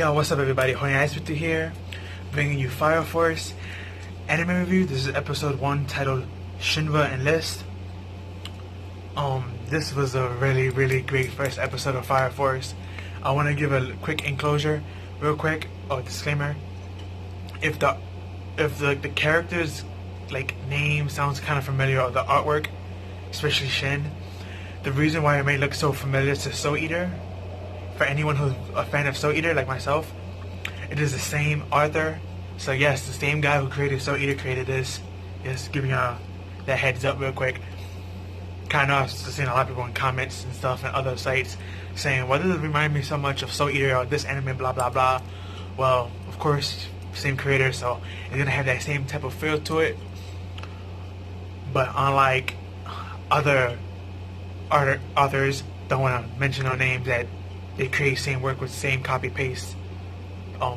Yo, what's up everybody? Honey Ice with you here, bringing you Fire Force anime review. This is episode 1 titled Shinra Enlist. This was a really great first episode of Fire Force. I want to give a quick enclosure, real quick, or disclaimer. If the characters like name sounds kind of familiar, or the artwork, especially Shin, the reason why it may look so familiar to Soul Eater, for anyone who's a fan of Soul Eater like myself, it is the same author. So yes, the same guy who created Soul Eater created this. Just giving that heads up real quick. Kind of seeing a lot of people in comments and stuff and other sites saying, why does it remind me so much of Soul Eater or this anime, blah blah blah. Well, of course, same creator, so it's gonna have that same type of feel to it. But unlike other authors, don't want to mention no names, that they create same work with same copy paste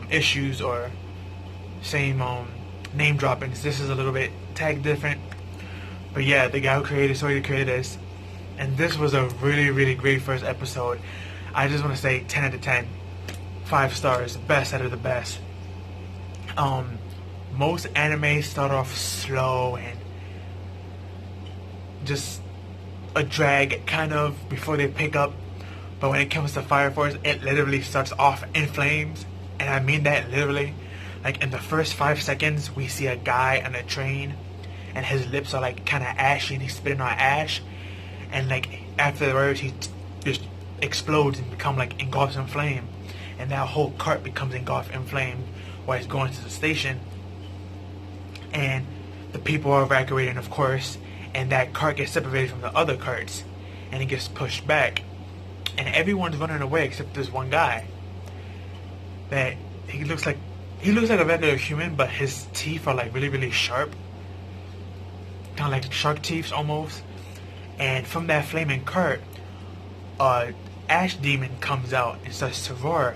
issues or same name droppings. This is a little bit tag different. But yeah, the guy who created Soul Eater created this, and this was a really great first episode. I just want to say 10 out of 10, 5 stars, best out of the best. Most anime start off slow and just a drag kind of before they pick up. But when it comes to Fire Force, it literally starts off in flames. And I mean that literally. Like in the first 5 seconds, we see a guy on a train and his lips are like kind of ashy and he's spitting out ash. And like afterwards, he just explodes and becomes like engulfed in flame. And that whole cart becomes engulfed in flame while he's going to the station. And the people are evacuating, of course. And that cart gets separated from the other carts. And it gets pushed back. And everyone's running away except this one guy. That he looks like a regular human, but his teeth are like really sharp, kind of like shark teeth almost. And from that flaming cart, ash demon comes out and starts to roar.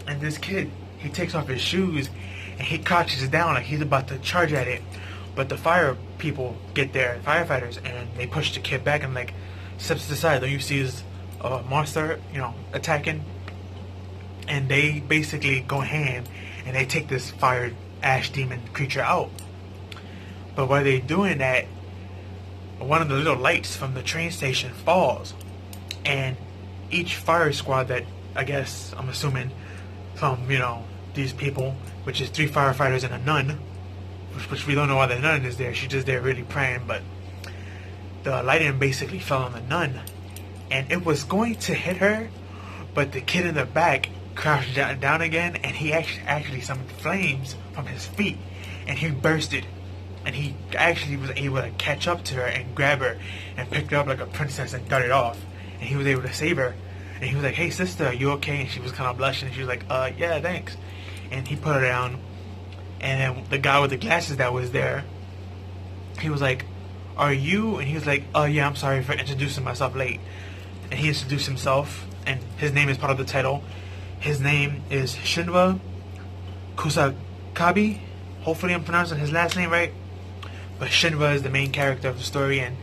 And this kid, he takes off his shoes and he crouches down like he's about to charge at it. But the fire people get there, firefighters, and they push the kid back and like steps to the side. Don't you see his monster, attacking? And they basically go ham and they take this fire ash demon creature out. But while they're doing that, one of the little lights from the train station falls, and each fire squad that I guess I'm assuming from these people, which is 3 firefighters and a nun, which we don't know why the nun is there. She's just there really praying. But the lighting basically fell on the nun, and it was going to hit her, but the kid in the back crouched down again, and he actually summoned flames from his feet, and he bursted, and he actually was able to catch up to her and grab her and pick her up like a princess and darted off, and he was able to save her. And he was like, "Hey sister, are you okay?" And she was kind of blushing, and she was like, "Yeah, thanks." And he put her down, and then the guy with the glasses that was there, he was like, "Are you?" And he was like, "Oh yeah, I'm sorry for introducing myself late." And he introduced himself, and his name is part of the title. His name is Shinra Kusakabe. Hopefully I'm pronouncing his last name right. But Shinra is the main character of the story, and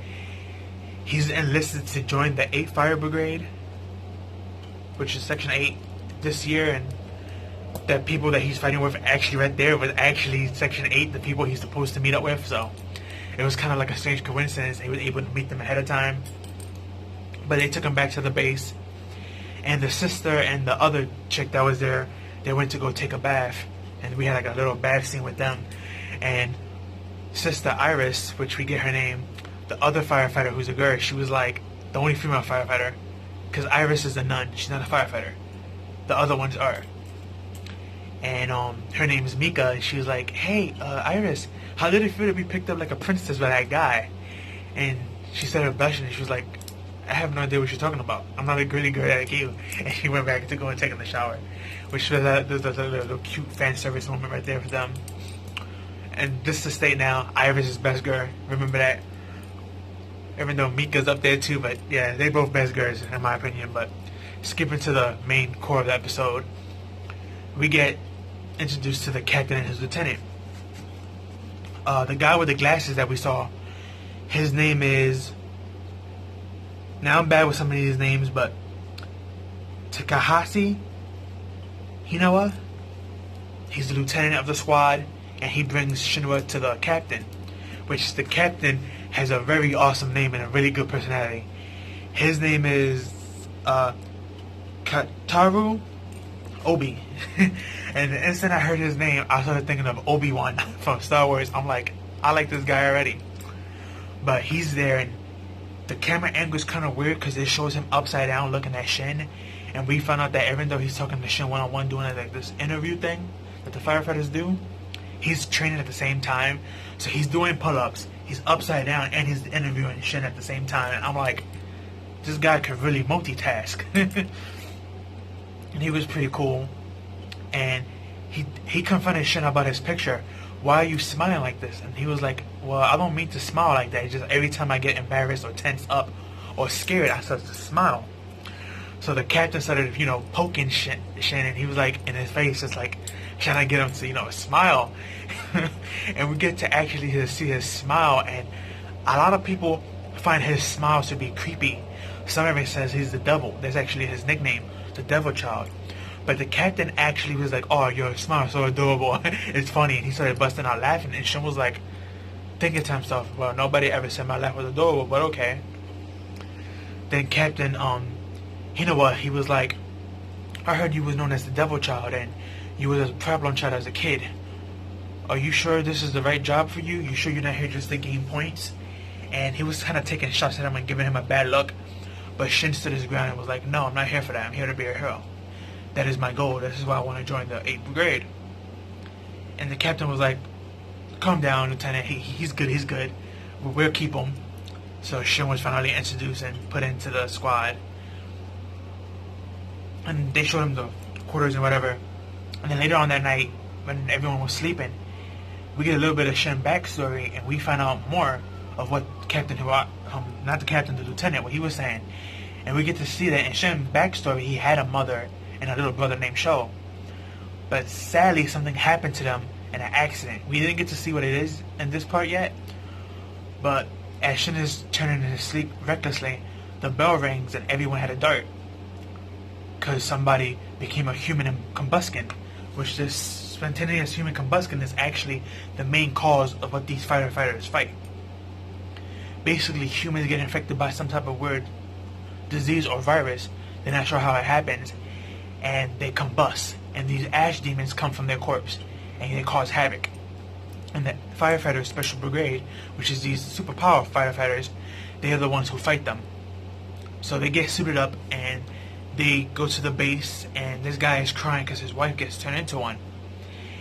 he's enlisted to join the 8th Fire Brigade, which is Section 8 this year. And the people that he's fighting with actually right there was actually Section 8, the people he's supposed to meet up with. So it was kind of like a strange coincidence. He was able to meet them ahead of time. But they took him back to the base. And the sister and the other chick that was there, they went to go take a bath. And we had like a little bath scene with them. And Sister Iris, which we get her name, the other firefighter who's a girl, she was like the only female firefighter. Because Iris is a nun, she's not a firefighter. The other ones are. And her name is Mika, and she was like, "Hey, Iris, how did it feel to be picked up like a princess by that guy?" And she started blushing, and she was like, "I have no idea what you're talking about. I'm not a really good like you." And she went back to go and take in the shower, which was a little cute fan service moment right there for them. And just to state now, Iris is best girl. Remember that. Even though Mika's up there too, but yeah, they both best girls in my opinion. But skipping to the main core of the episode, we get introduced to the captain and his lieutenant. The guy with the glasses that we saw, his name is, now I'm bad with some of these names, but Takahashi Hinawa, He's the lieutenant of the squad, and he brings Shinra to the captain, which the captain has a very awesome name and a really good personality. His name is Kataru Obi. And the instant I heard his name, I started thinking of Obi-Wan from Star Wars. I'm like, I like this guy already. But he's there, and the camera angle is kind of weird because it shows him upside down looking at Shin. And we found out that even though he's talking to Shin one-on-one, doing like this interview thing that the firefighters do, he's training at the same time. So he's doing pull-ups, he's upside down, and he's interviewing Shin at the same time. And I'm like, this guy could really multitask. And he was pretty cool. And he confronted Shin about his picture. Why are you smiling like this? And he was like, well, I don't mean to smile like that. It's just every time I get embarrassed or tensed up or scared, I start to smile. So the captain started, poking Shin, and he was like, in his face, just like, trying to get him to, smile. And we get to actually see his smile, and a lot of people find his smile to be creepy. Some of it says he's the devil. That's actually his nickname, the devil child. But the captain actually was like, oh, your smile is so adorable. It's funny. And he started busting out laughing. And Shin was like, thinking to himself, well, nobody ever said my laugh was adorable, but okay. Then Captain, he was like, I heard you was known as the devil child and you was a problem child as a kid. Are you sure this is the right job for you? You sure you're not here just to gain points? And he was kind of taking shots at him and giving him a bad look. But Shin stood his ground and was like, no, I'm not here for that. I'm here to be a hero. That is my goal. This is why I want to join the 8th Brigade. And the captain was like, calm down, Lieutenant. He's good. We'll keep him. So Shin was finally introduced and put into the squad. And they showed him the quarters and whatever. And then later on that night, when everyone was sleeping, we get a little bit of Shin backstory, and we find out more of what the lieutenant, what he was saying. And we get to see that in Shin backstory, he had a mother and a little brother named Sho. But sadly, something happened to them in an accident. We didn't get to see what it is in this part yet. But as Shin is turning in his sleep recklessly, the bell rings and everyone had a dart. Because somebody became a human in combustion. Which this spontaneous human combustion is actually the main cause of what these firefighters fight. Basically, humans get infected by some type of weird disease or virus. They're not sure how it happens. And they combust. And these ash demons come from their corpse. And they cause havoc. And the firefighters special brigade, which is these superpower firefighters, they are the ones who fight them. So they get suited up and they go to the base, and this guy is crying because his wife gets turned into one.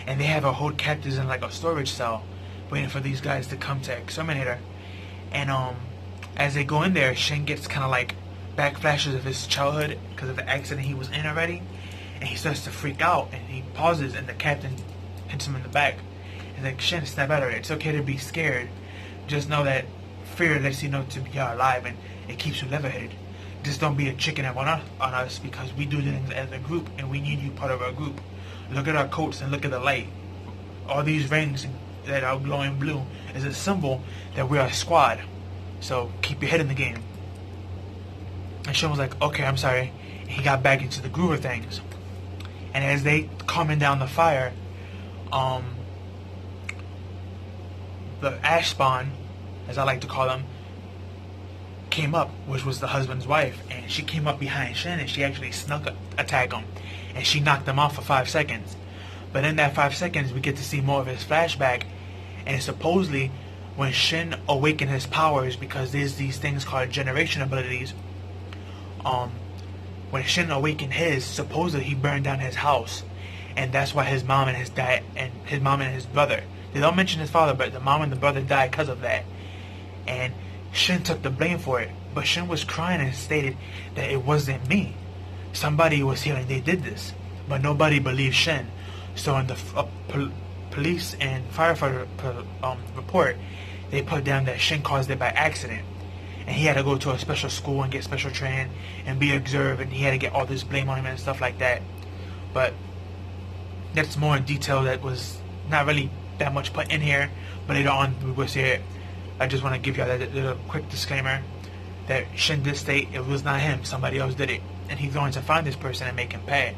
And they have her hold captives in like a storage cell, waiting for these guys to come to exterminate her. And as they go in there, Shin gets kind of like back flashes of his childhood because of the accident he was in already. And he starts to freak out, and he pauses, and the captain hits him in the back. He's like, Shin, snap out of it. It's okay to be scared. Just know that fear lets you know to be alive, and it keeps you level-headed. Just don't be a chicken on us because we do things as a group, and we need you part of our group. Look at our coats and look at the light. All these rings that are glowing blue is a symbol that we're a squad. So keep your head in the game. And Shin was like, okay, I'm sorry. And he got back into the groove of things. And as they calming down the fire, the ash spawn, as I like to call them, came up, which was the husband's wife, and she came up behind Shin, and she actually snuck attack him, and she knocked him off for 5 seconds. But in that 5 seconds, we get to see more of his flashback, and supposedly when Shin awakened his powers, because there's these things called generation abilities, when Shin awakened his, supposedly he burned down his house, and that's why his mom and his dad and his mom and his brother, they don't mention his father, but the mom and the brother died because of that. And Shin took the blame for it, but Shin was crying and stated that it wasn't me. Somebody was here and they did this, but nobody believed Shin. So in the police and firefighter report, they put down that Shin caused it by accident, and he had to go to a special school and get special training and be observed, and he had to get all this blame on him and stuff like that. But that's more in detail that was not really that much put in here, but later on we will see it. I just want to give you that little quick disclaimer that Shin did state it was not him, somebody else did it, and he's going to find this person and make him pay.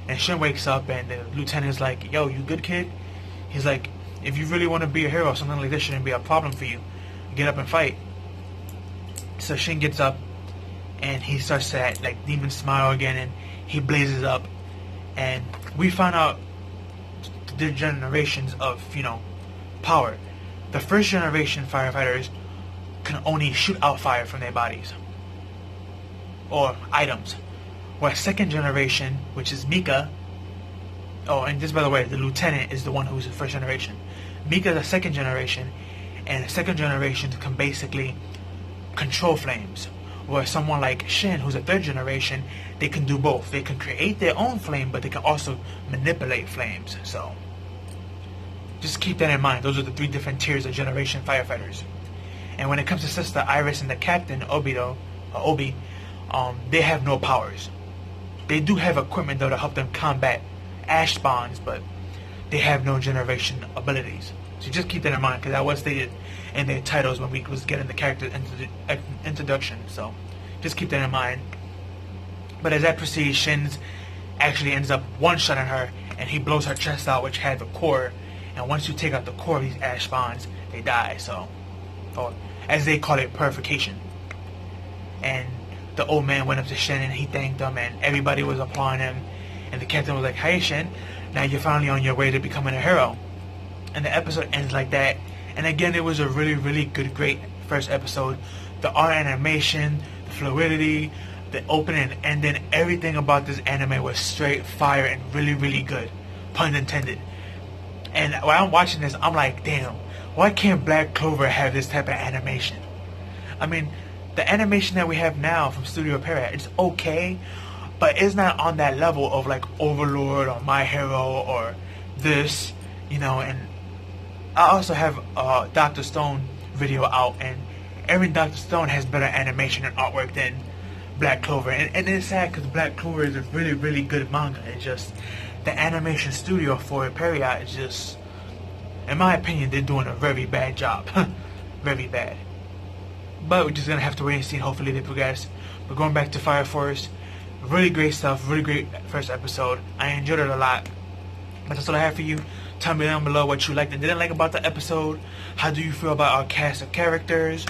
And Shin wakes up and the lieutenant is like, yo, you good, kid? He's like, if you really want to be a hero, something like this shouldn't be a problem for you. Get up and fight. So Shin gets up and he starts that like demon smile again, and he blazes up. And we find out the generations of, power. The first generation firefighters can only shoot out fire from their bodies or items. Where second generation, which is Mika, oh, and just by the way, the lieutenant is the one who's the first generation. Mika is the second generation, and the second generation can basically control flames. Where someone like Shin, who's a third generation, they can do both. They can create their own flame, but they can also manipulate flames. So just keep that in mind. Those are the 3 different tiers of generation firefighters. And when it comes to Sister Iris and the captain, Obi, they have no powers. They do have equipment though to help them combat ash spawns, but they have no generation abilities. So just keep that in mind, because that was stated in their titles when we was getting the character introduction. So just keep that in mind. But as that proceeds, Shin actually ends up one-shotting her, and he blows her chest out, which had the core. And once you take out the core of these ash spawns, they die. So, or as they call it, purification. And the old man went up to Shin and he thanked him, and everybody was applauding him. And the captain was like, "Hey Shin, now you're finally on your way to becoming a hero." And the episode ends like that. And again, it was a really, really good, great first episode. The art animation, the fluidity, the opening and ending, everything about this anime was straight fire and really, really good. Pun intended. And while I'm watching this, I'm like, damn, why can't Black Clover have this type of animation? I mean, the animation that we have now from Studio Pierrot, it's okay, but it's not on that level of like Overlord or My Hero or this, and I also have a Dr. Stone video out, and even Dr. Stone has better animation and artwork than Black Clover. And it's sad because Black Clover is a really, really good manga. It's just the animation studio for Pierrot is just, in my opinion, they're doing a very bad job. Very bad. But we're just going to have to wait and see. Hopefully they progress. But going back to Fire Force, really great stuff. Really great first episode. I enjoyed it a lot. But that's all I have for you. Tell me down below what you liked and didn't like about the episode. How do you feel about our cast of characters?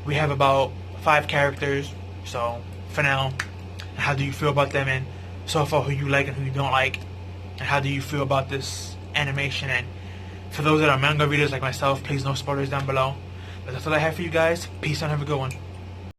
We have about 5 characters. So, for now, how do you feel about them? And so far, who you like and who you don't like? And how do you feel about this animation? And for those that are manga readers like myself, please no spoilers down below. But that's all I have for you guys. Peace and have a good one.